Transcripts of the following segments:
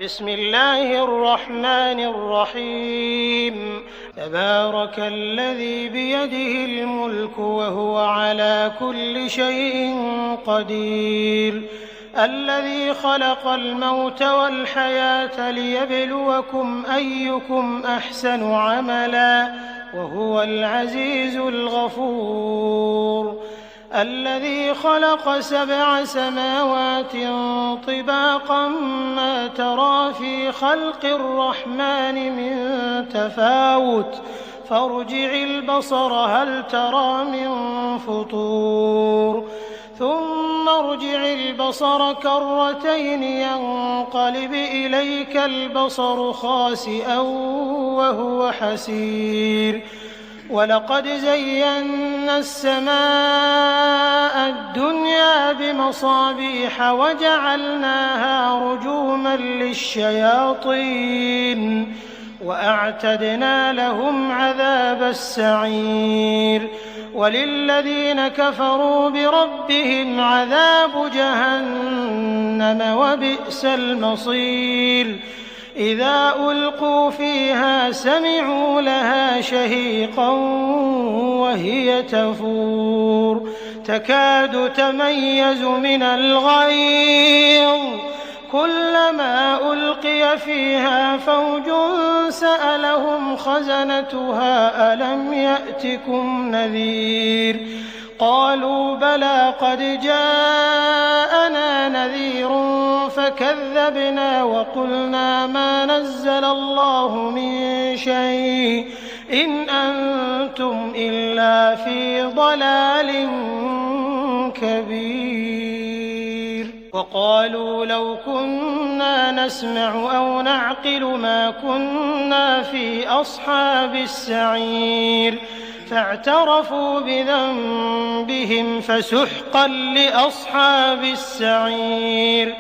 بسم الله الرحمن الرحيم. تبارك الذي بيده الملك وهو على كل شيء قدير. الذي خلق الموت والحياة ليبلوكم أيكم أحسن عملا وهو العزيز الغفور. الذي خلق 7 سماوات طباقا ما ترى في خلق الرحمن من تفاوت فارجع البصر هل ترى من فطور ثم ارجع البصر كرتين ينقلب إليك البصر خاسئا وهو حسير. ولقد زينا السماء الدنيا بمصابيح وجعلناها رجوما للشياطين وأعتدنا لهم عذاب السعير. وللذين كفروا بربهم عذاب جهنم وبئس المصير. إذا ألقوا فيها سمعوا لها شهيقا وهي تفور تكاد تميز من الغيظ كلما ألقي فيها فوج سألهم خزنتها ألم يأتكم نذير قالوا بلى قد جاءنا نذير فكذبنا وقلنا ما نزل الله من شيء إن أنتم إلا في ضلال كبير. وقالوا لو كنا نسمع أو نعقل ما كنا في أصحاب السعير فاعترفوا بذنبهم فسحقا لأصحاب السعير.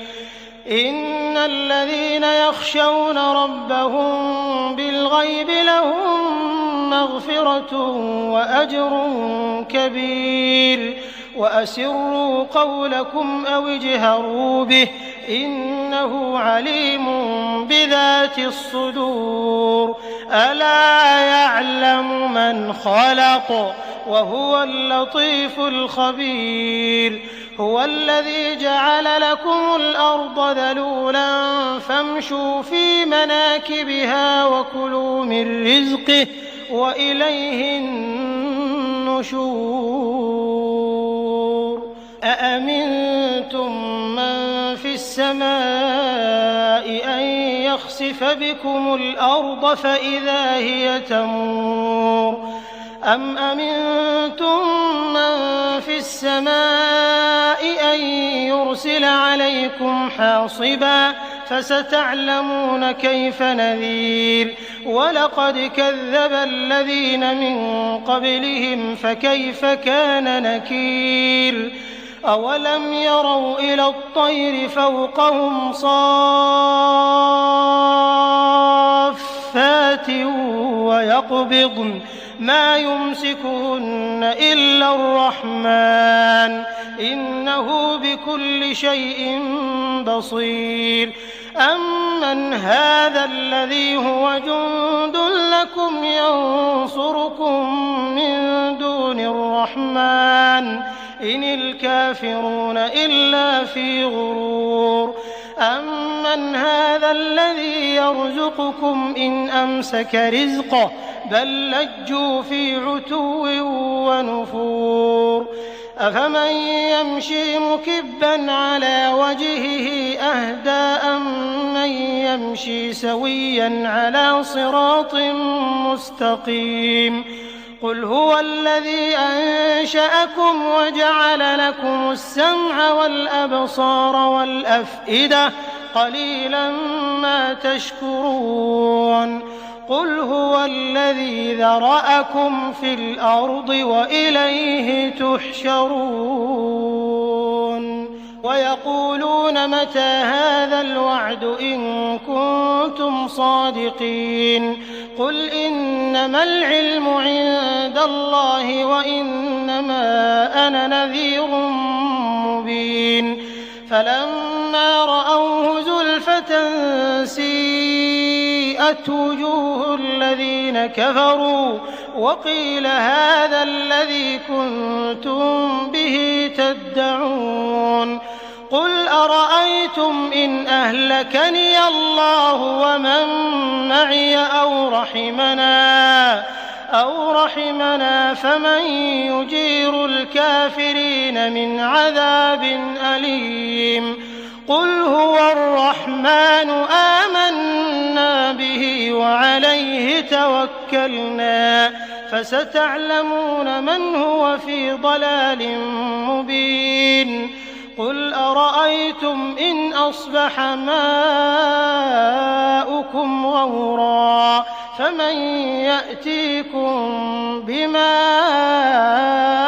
إن الذين يخشون ربهم بالغيب لهم مغفرة وأجر كبير. وأسروا قولكم أو اجهروا به إنه عليم بذات الصدور. ألا يعلم من خلق وهو اللطيف الخبير. هو الذي جعل لكم الأرض ذلولا فامشوا في مناكبها وكلوا من رزقه وإليه النشور. أأمنتم من في السماء أن يخسف بكم الأرض فإذا هي تمور أم أمنتم من في السماء أن يرسل عليكم حاصبا فستعلمون كيف نذير. ولقد كذب الذين من قبلهم فكيف كان نكير. أولم يروا إلى الطير فوقهم صافات ويقبضن ما يمسكهن إلا الرحمن إنه بكل شيء بصير. أمن هذا الذي هو جند لكم ينصركم من دون الرحمن إن الكافرون إلا في غرور. أمن هذا الذي يرزقكم إن أمسك رزقه بل لجوا في عتو ونفور. أفمن يمشي مكبا على وجهه أهدى أمن يمشي سويا على صراط مستقيم. قل هو الذي أنشأكم وجعل لكم السمع والأبصار والأفئدة قليلا ما تشكرون. قل هو الذي ذرأكم في الأرض وإليه تحشرون. ويقولون متى هذا الوعد إن كنتم صادقين. قل إنما العلم عند الله وإنما أنا نذير مبين. فلما رأوه زلفة سيئت وجوه الذين كفروا وقيل هذا الذي كنتم به تدعون قل أرأيتم إن أهلكني الله ومن معي أو رحمنا فمن يجير الكافرين من عذاب أليم قل هو الرحمن آمنا به وعليه توكلنا فستعلمون من هو في ضلال مبين قل أرأيتم إن أصبح ماؤكم غورا فمن يأتيكم بماء